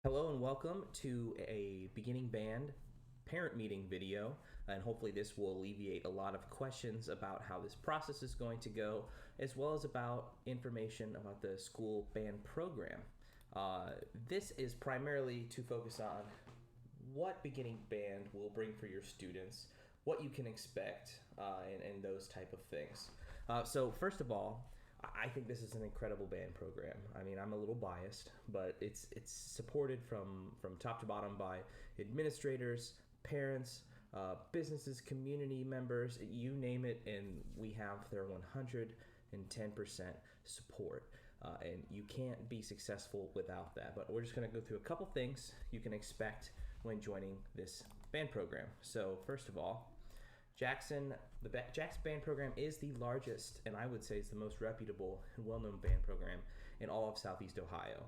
Hello and welcome to a beginning band parent meeting video, and hopefully this will alleviate a lot of questions about how this process is going to go, as well as about information about the school band program. This is primarily to focus on what beginning band will bring for your students, what you can expect, and those type of things. So first of all, I think this is an incredible band program. I mean, I'm a little biased, but it's supported from top to bottom by administrators, parents, businesses, community members, you name it, and we have their 110% support. And you can't be successful without that. But we're just going to go through a couple things you can expect when joining this band program. So first of all, Jackson Band Program is the largest, and I would say it's the most reputable and well-known band program in all of Southeast Ohio.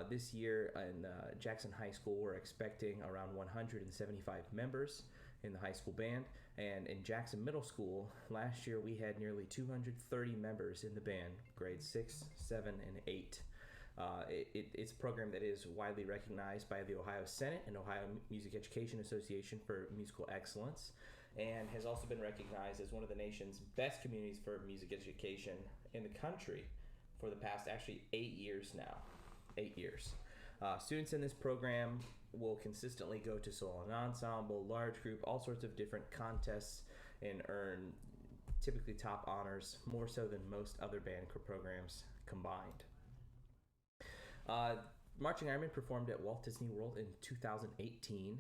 This year in Jackson High School, we're expecting around 175 members in the high school band, and in Jackson Middle School, last year we had nearly 230 members in the band, grades 6, 7, and 8. It's a program that is widely recognized by the Ohio Senate and Ohio Music Education Association for musical excellence, and has also been recognized as one of the nation's best communities for music education in the country for the past actually 8 years now. 8 years. Students in this program will consistently go to solo and ensemble, large group, all sorts of different contests, and earn typically top honors, more so than most other band programs combined. Marching Ironmen performed at Walt Disney World in 2018,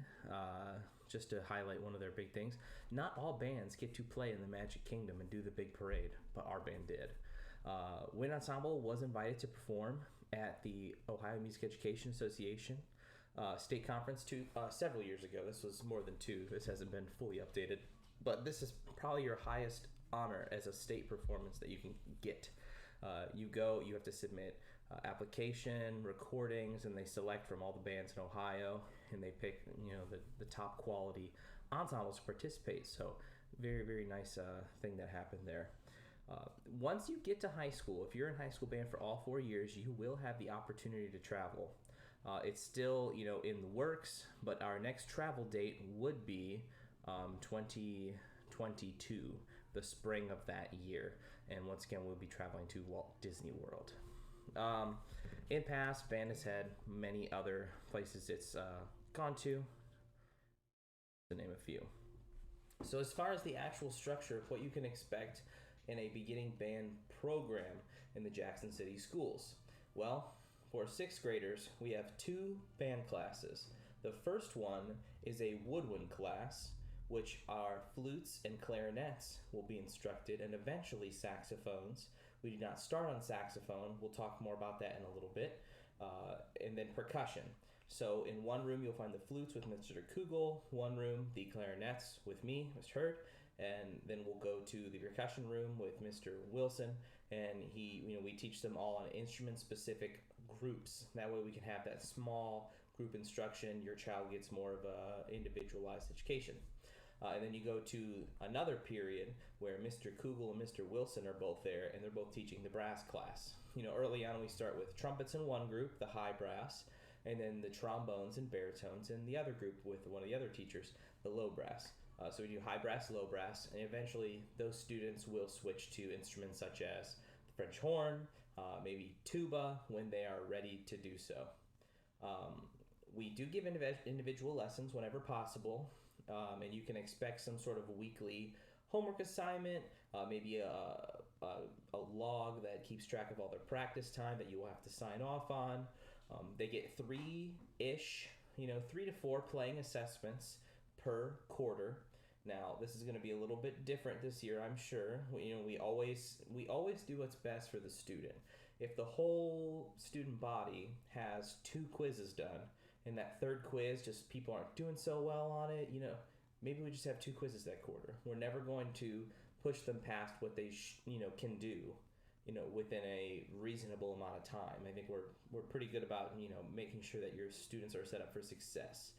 just to highlight one of their big things. Not all bands get to play in the Magic Kingdom and do the big parade, but our band did. Wind Ensemble was invited to perform at the Ohio Music Education Association state conference several years ago. This was more than two. This hasn't been fully updated, but this is probably your highest honor as a state performance that you can get. You have to submit application, recordings, and they select from all the bands in Ohio, and they pick the top quality ensembles to participate. So very, very nice thing that happened there. Once you get to high school, if you're in high school band for all 4 years, you will have the opportunity to travel. It's still in the works, but our next travel date would be 2022, the spring of that year. And once again, we'll be traveling to Walt Disney World. In past, band has had many other places it's gone to name a few. So as far as the actual structure of what you can expect in a beginning band program in the Jackson City schools, well, for 6th graders, we have 2 band classes. The first one is a woodwind class, which our flutes and clarinets will be instructed, and eventually saxophones. We do not start on saxophone. We'll talk more about that in a little bit. And then percussion. So in one room, you'll find the flutes with Mr. Kugel. One room, the clarinets with me, Mr. Hurd. And then we'll go to the percussion room with Mr. Wilson. And we teach them all on instrument-specific groups. That way we can have that small group instruction. Your child gets more of a individualized education. And then you go to another period where Mr. Kugel and Mr. Wilson are both there, and they're both teaching the brass class. Early on we start with trumpets in one group, the high brass, and then the trombones and baritones in the other group with one of the other teachers, the low brass. So we do high brass, low brass, and eventually those students will switch to instruments such as the French horn, maybe tuba when they are ready to do so. We do give individual lessons whenever possible. And you can expect some sort of weekly homework assignment, maybe a log that keeps track of all their practice time that you will have to sign off on. They get 3-ish, 3 to 4 playing assessments per quarter. Now, this is going to be a little bit different this year, I'm sure. We always do what's best for the student. If the whole student body has 2 quizzes done, and that third quiz, just people aren't doing so well on it, maybe we just have 2 quizzes that quarter. We're never going to push them past what they can do, within a reasonable amount of time. I think we're pretty good about making sure that your students are set up for success.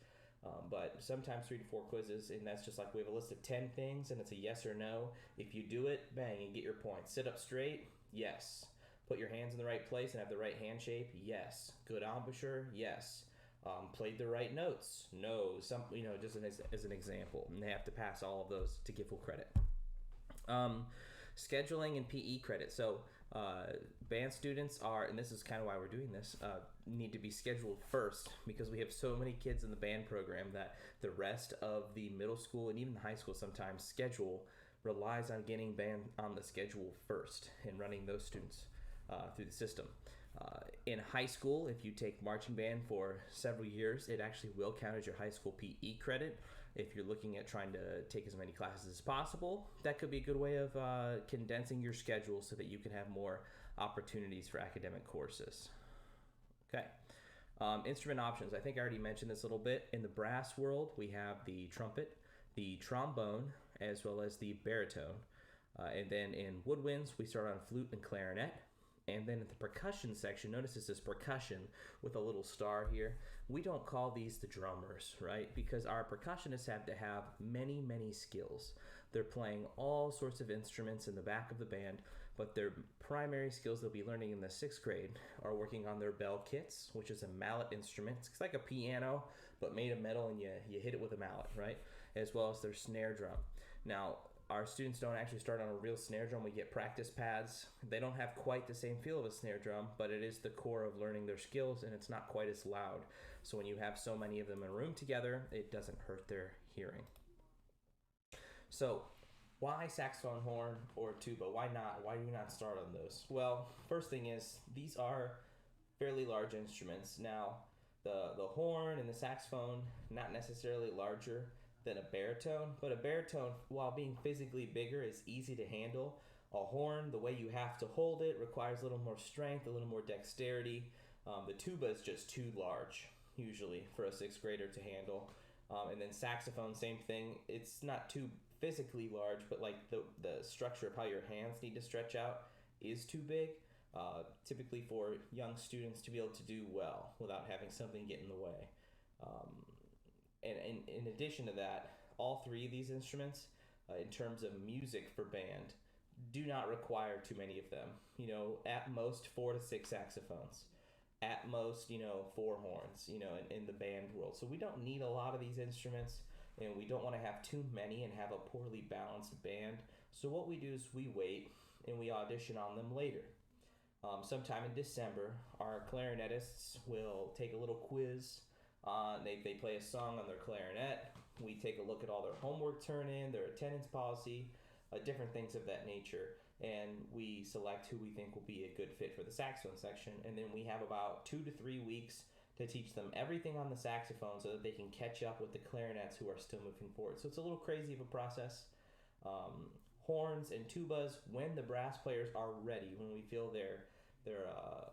But sometimes 3 to 4 quizzes, and that's just like we have a list of 10 things, and it's a yes or no. If you do it, bang, and get your points. Sit up straight, yes. Put your hands in the right place and have the right hand shape, yes. Good embouchure, yes. Played the right notes? No. Just as an example. And they have to pass all of those to give full credit. Scheduling and PE credit. So band students are, and this is kind of why we're doing this, need to be scheduled first because we have so many kids in the band program that the rest of the middle school and even the high school sometimes schedule relies on getting band on the schedule first and running those students through the system. In high school, if you take marching band for several years, it actually will count as your high school PE credit. If you're looking at trying to take as many classes as possible, that could be a good way of condensing your schedule so that you can have more opportunities for academic courses. Okay. Instrument options. I think I already mentioned this a little bit. In the brass world, we have the trumpet, the trombone, as well as the baritone. And then in woodwinds, we start on flute and clarinet. And then in the percussion section, notice this is percussion with a little star here. We don't call these the drummers, right? Because our percussionists have to have many, many skills. They're playing all sorts of instruments in the back of the band, but their primary skills they'll be learning in the 6th grade are working on their bell kits, which is a mallet instrument. It's like a piano, but made of metal, and you hit it with a mallet, right? As well as their snare drum. Now, our students don't actually start on a real snare drum. We get practice pads. They don't have quite the same feel of a snare drum, but it is the core of learning their skills, and it's not quite as loud. So when you have so many of them in a room together, it doesn't hurt their hearing. So why saxophone, horn, or tuba? Why not? Why do you not start on those? Well, first thing is these are fairly large instruments. Now, the horn and the saxophone, not necessarily larger than a baritone, but a baritone, while being physically bigger, is easy to handle. A horn, the way you have to hold it, requires a little more strength, a little more dexterity. The tuba is just too large, usually, for a 6th grader to handle. And then saxophone, same thing. It's not too physically large, but like the structure of how your hands need to stretch out is too big, typically for young students to be able to do well without having something get in the way. And in addition to that, all three of these instruments, in terms of music for band, do not require too many of them. At most 4 to 6 saxophones, at most 4 horns. In the band world. So we don't need a lot of these instruments, and we don't want to have too many and have a poorly balanced band. So what we do is we wait and we audition on them later. Sometime in December, our clarinetists will take a little quiz. They play a song on their clarinet. We take a look at all their homework turn in, their attendance policy, different things of that nature, and we select who we think will be a good fit for the saxophone section. And then we have about 2 to 3 weeks to teach them everything on the saxophone so that they can catch up with the clarinets who are still moving forward. So it's a little crazy of a process. Horns and tubas, when the brass players are ready, when we feel their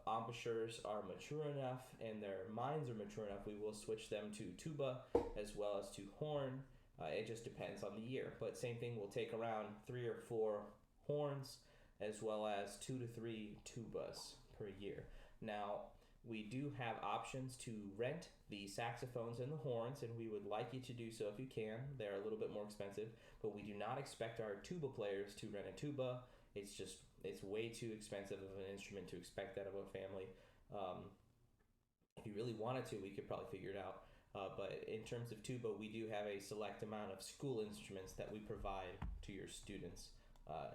embouchures are mature enough and their minds are mature enough, we will switch them to tuba as well as to horn. It just depends on the year, but same thing, we'll take around 3 or 4 horns as well as 2 to 3 tubas per year. Now, we do have options to rent the saxophones and the horns, and we would like you to do so if you can. They're a little bit more expensive, but we do not expect our tuba players to rent a tuba. It's way too expensive of an instrument to expect that of a family. If you really wanted to, we could probably figure it out. But in terms of tuba, we do have a select amount of school instruments that we provide to your students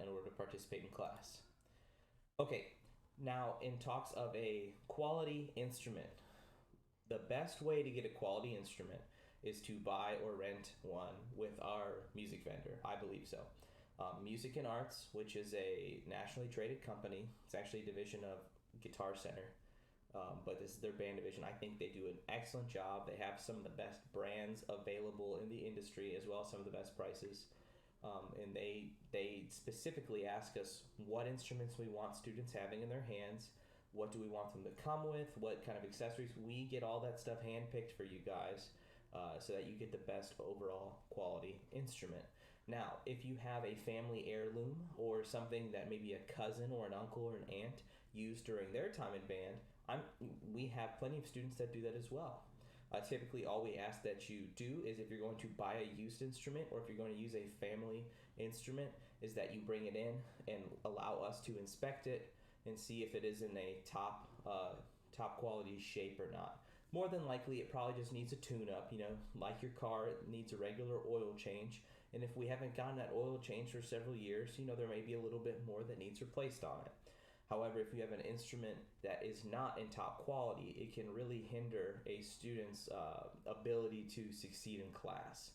in order to participate in class. Okay, now in talks of a quality instrument, the best way to get a quality instrument is to buy or rent one with our music vendor. I believe so. Music and Arts, which is a nationally traded company. It's actually a division of Guitar Center, but this is their band division. I think they do an excellent job. They have some of the best brands available in the industry, as well as some of the best prices. And they specifically ask us what instruments we want students having in their hands, what do we want them to come with, what kind of accessories. We get all that stuff handpicked for you guys so that you get the best overall quality instrument. Now, if you have a family heirloom or something that maybe a cousin or an uncle or an aunt used during their time in band, we have plenty of students that do that as well. Typically, all we ask that you do is if you're going to buy a used instrument or if you're going to use a family instrument, is that you bring it in and allow us to inspect it and see if it is in a top quality shape or not. More than likely, it probably just needs a tune-up. Like your car, it needs a regular oil change. And if we haven't gotten that oil change for several years, there may be a little bit more that needs replaced on it. However, if you have an instrument that is not in top quality, it can really hinder a student's ability to succeed in class.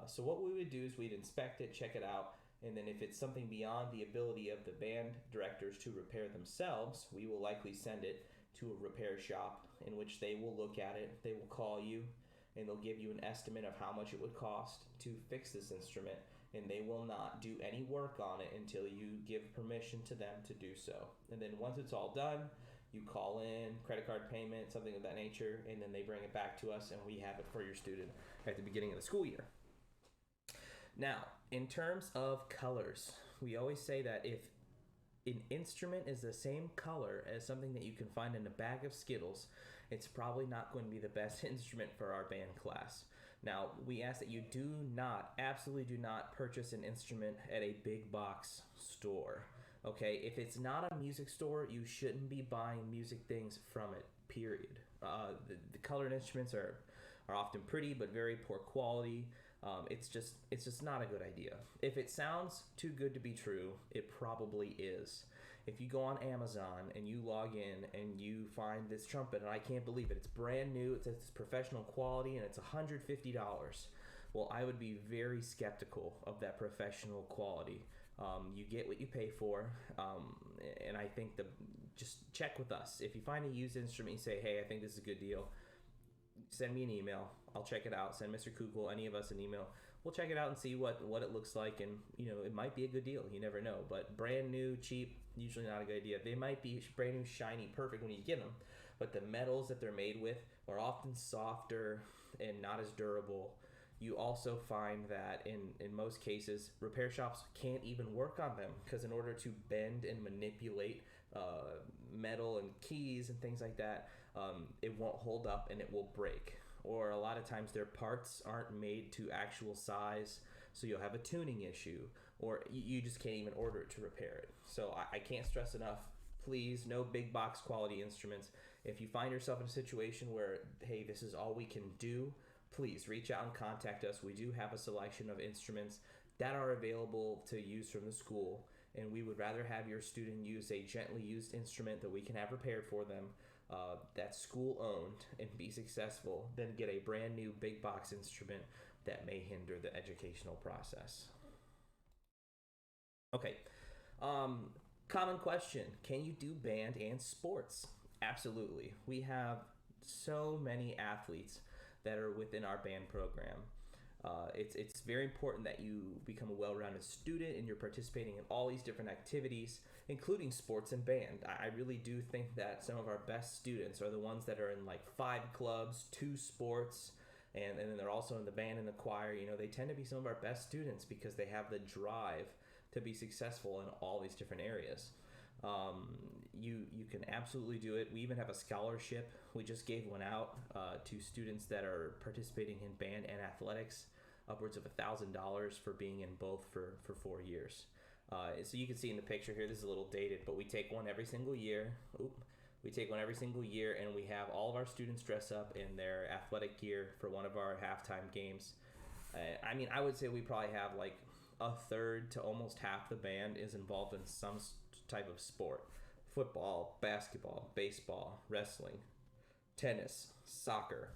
So what we would do is we'd inspect it, check it out, and then if it's something beyond the ability of the band directors to repair themselves, we will likely send it to a repair shop in which they will look at it, they will call you, and they'll give you an estimate of how much it would cost to fix this instrument, and they will not do any work on it until you give permission to them to do so. And then once it's all done, you call in, credit card payment, something of that nature, and then they bring it back to us, and we have it for your student at the beginning of the school year. Now, in terms of colors, we always say that if an instrument is the same color as something that you can find in a bag of Skittles, it's probably not going to be the best instrument for our band class. Now, we ask that you absolutely do not purchase an instrument at a big box store. Okay, if it's not a music store, you shouldn't be buying music things from it, period. The colored instruments are often pretty, but very poor quality. It's just not a good idea. If it sounds too good to be true, it probably is. If you go on Amazon and you log in and you find this trumpet, and I can't believe it, it's brand new, it's professional quality, and it's $150. Well, I would be very skeptical of that professional quality. You get what you pay for, and I think just check with us. If you find a used instrument, you say, hey, I think this is a good deal, send me an email. I'll check it out. Send Mr. Kugel, any of us, an email. We'll check it out and see what it looks like, and it might be a good deal. You never know. But brand new, cheap, usually not a good idea. They might be brand new, shiny, perfect when you get them, but the metals that they're made with are often softer and not as durable. You also find that in most cases, repair shops can't even work on them because in order to bend and manipulate metal and keys and things like that, it won't hold up and it will break. Or a lot of times their parts aren't made to actual size, so you'll have a tuning issue, or you just can't even order it to repair it. So I can't stress enough, please, no big box quality instruments. If you find yourself in a situation where, hey, this is all we can do, please reach out and contact us. We do have a selection of instruments that are available to use from the school, and we would rather have your student use a gently used instrument that we can have repaired for them, that's school owned, and be successful than get a brand new big box instrument that may hinder the educational process. Okay, common question, can you do band and sports? Absolutely. We have so many athletes that are within our band program. It's very important that you become a well-rounded student and you're participating in all these different activities, including sports and band. I really do think that some of our best students are the ones that are in like 5 clubs, 2 sports, and then they're also in the band and the choir. They tend to be some of our best students because they have the drive to be successful in all these different areas. You can absolutely do it. We even have a scholarship. We just gave one out to students that are participating in band and athletics, upwards of $1,000 for being in both for 4 years. So you can see in the picture here, this is a little dated, but we take one every single year. We take one every single year, and we have all of our students dress up in their athletic gear for one of our halftime games. I would say we probably have like a third to almost half the band is involved in some type of sport. Football, basketball, baseball, wrestling, tennis, soccer,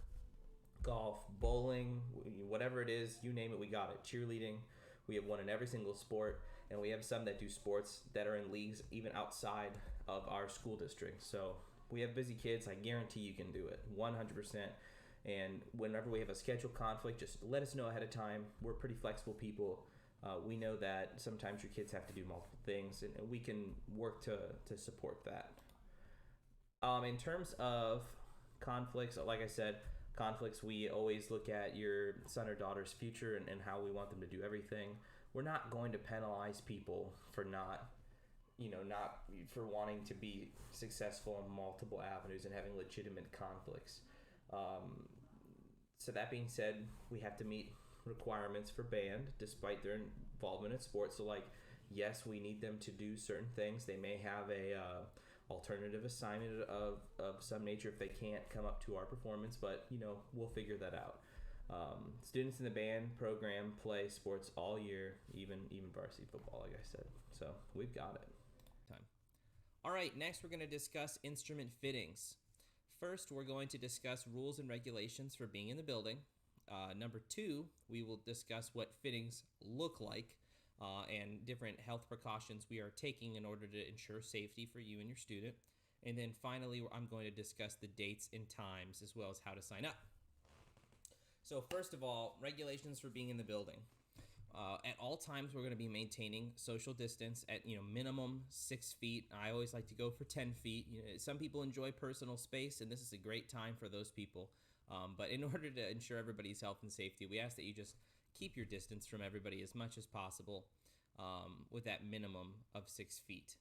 golf, bowling, whatever it is, you name it, we got it. Cheerleading, we have one in every single sport, and we have some that do sports that are in leagues even outside of our school district. So we have busy kids. I guarantee you can do it 100%. And whenever we have a schedule conflict, just let us know ahead of time. We're pretty flexible people. We know that sometimes your kids have to do multiple things, and we can work to support that. In terms of conflicts, like I said, we always look at your son or daughter's future and how we want them to do everything. We're not going to penalize people for not for wanting to be successful in multiple avenues and having legitimate conflicts. So that being said, we have to meet requirements for band despite their involvement in sports. So like, yes, we need them to do certain things. They may have alternative assignment of some nature if they can't come up to our performance, but we'll figure that out. Students in the band program play sports all year, even varsity football, like I said. So we've got it. All right, next we're going to discuss instrument fittings. First, we're going to discuss rules and regulations for being in the building. Number 2, we will discuss what fittings look like and different health precautions we are taking in order to ensure safety for you and your student. And then finally, I'm going to discuss the dates and times as well as how to sign up. So first of all, regulations for being in the building. At all times, we're going to be maintaining social distance at minimum 6 feet. I always like to go for 10 feet. Some people enjoy personal space, and this is a great time for those people. But in order to ensure everybody's health and safety, we ask that you just keep your distance from everybody as much as possible with that minimum of 6 feet.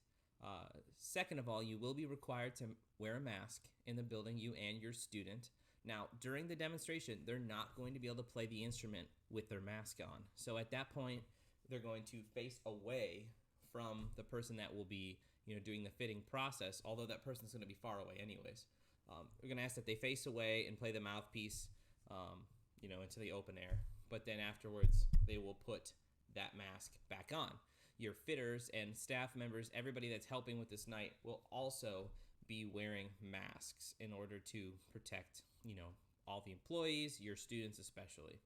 Second of all, you will be required to wear a mask in the building, you and your student. Now, during the demonstration, they're not going to be able to play the instrument with their mask on. So at that point, they're going to face away from the person that will be, doing the fitting process, although that person's going to be far away anyways. We're going to ask that they face away and play the mouthpiece, into the open air. But then afterwards, they will put that mask back on. Your fitters and staff members, everybody that's helping with this night, will also be wearing masks in order to protect all the employees, your students especially.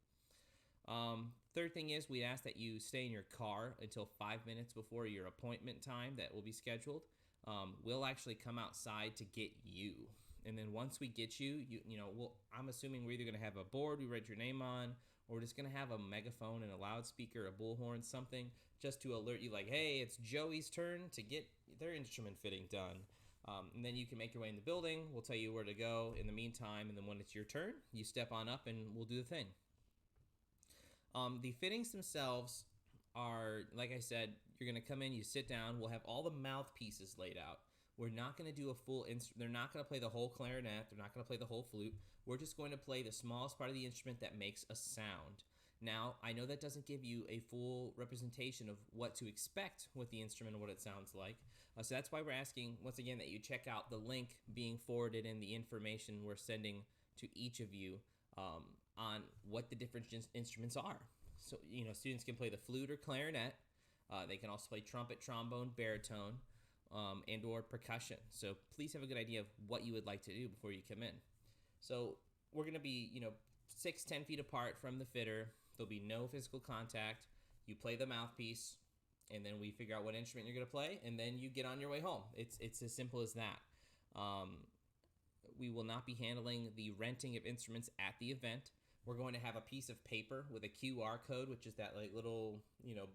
Third thing is we ask that you stay in your car until 5 minutes before your appointment time that will be scheduled. We'll actually come outside to get you. And then once we get you, I'm assuming we're either going to have a board we write your name on, or we're just going to have a megaphone and a loudspeaker, a bullhorn, something, just to alert you like, hey, it's Joey's turn to get their instrument fitting done. And then you can make your way in the building. We'll tell you where to go in the meantime. And then when it's your turn, you step on up and we'll do the thing. The fittings themselves are, like I said, you're going to come in, you sit down. We'll have all the mouthpieces laid out. We're not going to do a full they're not going to play the whole clarinet. They're not going to play the whole flute. We're just going to play the smallest part of the instrument that makes a sound. Now, I know that doesn't give you a full representation of what to expect with the instrument and what it sounds like. So that's why we're asking, once again, that you check out the link being forwarded in the information we're sending to each of you on what the different instruments are. So, students can play the flute or clarinet. They can also play trumpet, trombone, baritone, and or percussion. So please have a good idea of what you would like to do before you come in. So we're going to be, 6-10 feet apart from the fitter. There'll be no physical contact. You play the mouthpiece, and then we figure out what instrument you're going to play, and then you get on your way home. It's as simple as that. We will not be handling the renting of instruments at the event. We're going to have a piece of paper with a QR code, which is that little,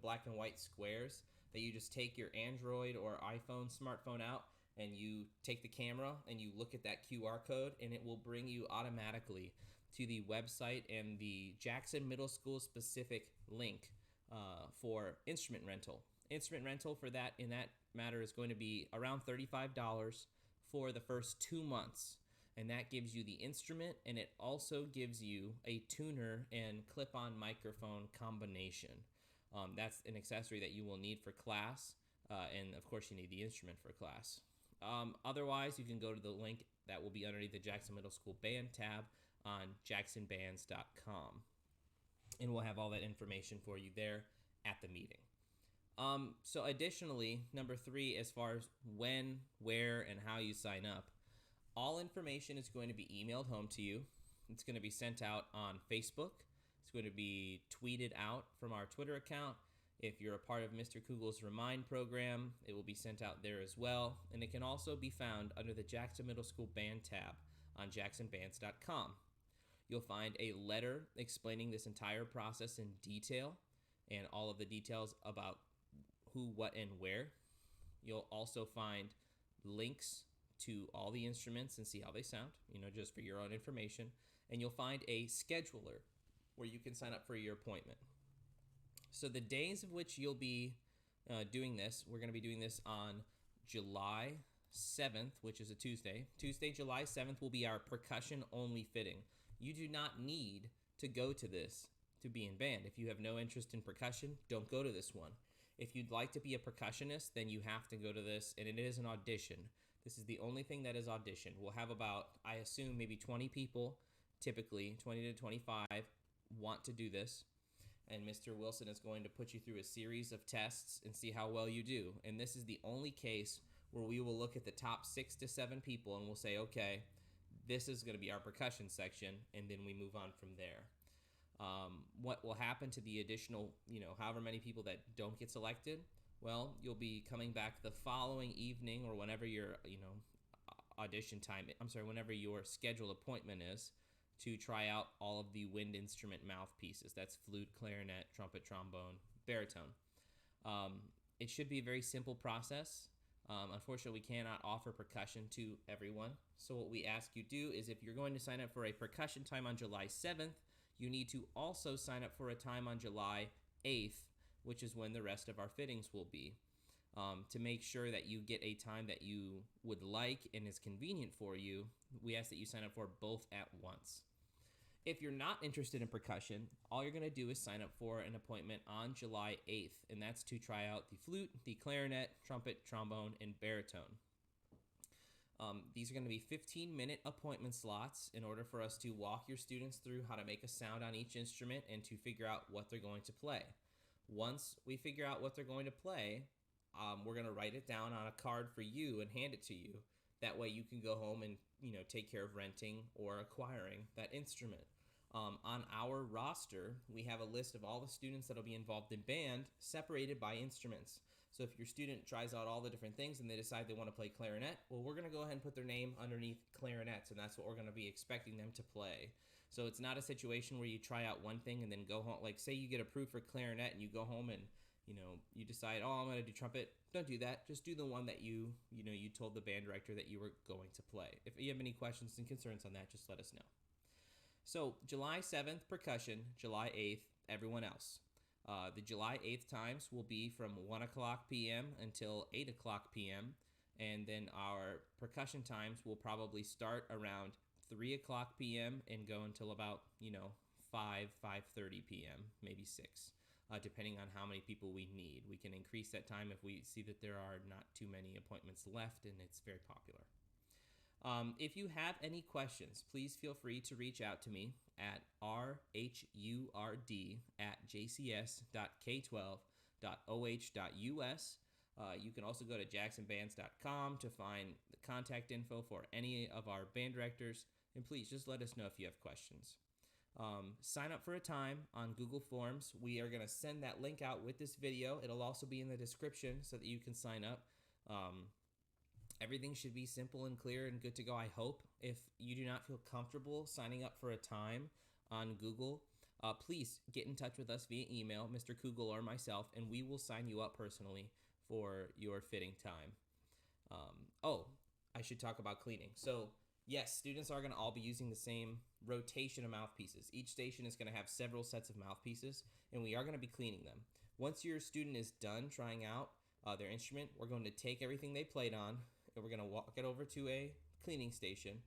black and white squares that you just take your Android or iPhone smartphone out, and you take the camera and you look at that QR code, and it will bring you automatically to the website and the Jackson Middle School specific link for instrument rental. Instrument rental for that, in that matter, is going to be around $35 for the first 2 months. And that gives you the instrument, and it also gives you a tuner and clip-on microphone combination. That's an accessory that you will need for class, and of course you need the instrument for class. Otherwise, you can go to the link that will be underneath the Jackson Middle School Band tab on jacksonbands.com. And we'll have all that information for you there at the meeting. So additionally, number 3, as far as when, where, and how you sign up, all information is going to be emailed home to you. It's going to be sent out on Facebook. It's going to be tweeted out from our Twitter account. If you're a part of Mr. Kugel's Remind program, it will be sent out there as well. And it can also be found under the Jackson Middle School Band tab on jacksonbands.com. You'll find a letter explaining this entire process in detail and all of the details about who, what, and where. You'll also find links to all the instruments and see how they sound, just for your own information. And you'll find a scheduler where you can sign up for your appointment. So the days of which you'll be doing this, we're going to be doing this on July 7th, which is a Tuesday. Tuesday, July 7th will be our percussion-only fitting. You do not need to go to this to be in band. If you have no interest in percussion, don't go to this one. If you'd like to be a percussionist, then you have to go to this, and it is an audition. This is the only thing that is audition. We'll have about, I assume, maybe 20 people, typically 20 to 25, want to do this. And Mr. Wilson is going to put you through a series of tests and see how well you do. And this is the only case where we will look at the top 6 to 7 people and we'll say, okay, this is going to be our percussion section, and then we move on from there. What will happen to the additional, however many people that don't get selected? Well, you'll be coming back the following evening or whenever your, audition time, whenever your scheduled appointment is, to try out all of the wind instrument mouthpieces. That's flute, clarinet, trumpet, trombone, baritone. It should be a very simple process. Unfortunately, we cannot offer percussion to everyone. So what we ask you do is, if you're going to sign up for a percussion time on July 7th, you need to also sign up for a time on July 8th, which is when the rest of our fittings will be. To make sure that you get a time that you would like and is convenient for you, we ask that you sign up for both at once. If you're not interested in percussion, all you're going to do is sign up for an appointment on July 8th, and that's to try out the flute, the clarinet, trumpet, trombone, and baritone. These are going to be 15-minute appointment slots in order for us to walk your students through how to make a sound on each instrument and to figure out what they're going to play. Once we figure out what they're going to play, we're going to write it down on a card for you and hand it to you. That way you can go home and take care of renting or acquiring that instrument. On our roster, we have a list of all the students that will be involved in band, separated by instruments. So if your student tries out all the different things and they decide they want to play clarinet, well, we're going to go ahead and put their name underneath clarinets, and that's what we're going to be expecting them to play. So it's not a situation where you try out one thing and then go home. Like, say you get approved for clarinet and you go home and you decide, oh, I'm going to do trumpet. Don't do that. Just do the one that you told the band director that you were going to play. If you have any questions and concerns on that, just let us know. So July 7th, percussion. July 8th, everyone else. The July 8th times will be from 1 o'clock p.m. until 8 o'clock p.m. And then our percussion times will probably start around 3 o'clock p.m. and go until about, 5:30 p.m., maybe 6. Depending on how many people we need. We can increase that time if we see that there are not too many appointments left and it's very popular. If you have any questions, please feel free to reach out to me at rhurd@jcs.k12.oh.us. You can also go to jacksonbands.com to find the contact info for any of our band directors. And please just let us know if you have questions. Sign up for a time on Google Forms. We are going to send that link out with this video. It'll also be in the description so that you can sign up. Everything should be simple and clear and good to go, I hope. If you do not feel comfortable signing up for a time on Google, please get in touch with us via email, Mr. Kugel or myself, and we will sign you up personally for your fitting time. I should talk about cleaning. So, yes, students are going to all be using the same rotation of mouthpieces. Each station is going to have several sets of mouthpieces, and we are going to be cleaning them. Once your student is done trying out their instrument, we're going to take everything they played on, and we're going to walk it over to a cleaning station,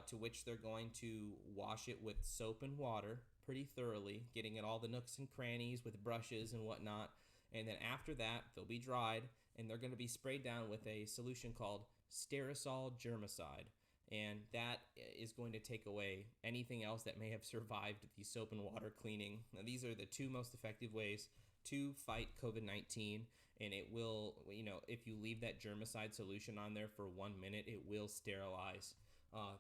to which they're going to wash it with soap and water pretty thoroughly, getting at all the nooks and crannies with brushes and whatnot. And then after that, they'll be dried, and they're going to be sprayed down with a solution called Sтерosol Germicide. And that is going to take away anything else that may have survived the soap and water cleaning. Now, these are the two most effective ways to fight COVID-19. And it will, if you leave that germicide solution on there for 1 minute, it will sterilize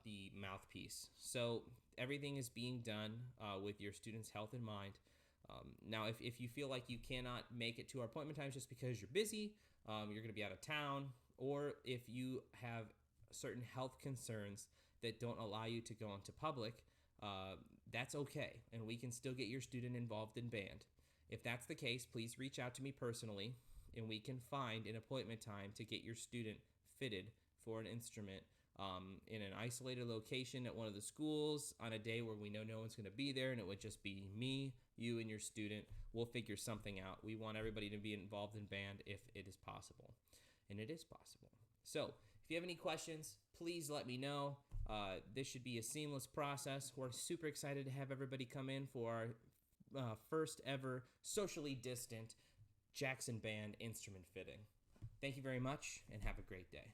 the mouthpiece. So everything is being done with your students' health in mind. Now, if you feel like you cannot make it to our appointment times just because you're busy, you're going to be out of town, or if you have certain health concerns that don't allow you to go into public, that's okay, and we can still get your student involved in band. If that's the case, please reach out to me personally, and we can find an appointment time to get your student fitted for an instrument in an isolated location at one of the schools on a day where we know no one's going to be there, and it would just be me, you, and your student. We'll figure something out. We want everybody to be involved in band if it is possible, and it is possible. So if you have any questions, please let me know. This should be a seamless process. We're super excited to have everybody come in for our first ever socially distant Jackson Band instrument fitting. Thank you very much, and have a great day.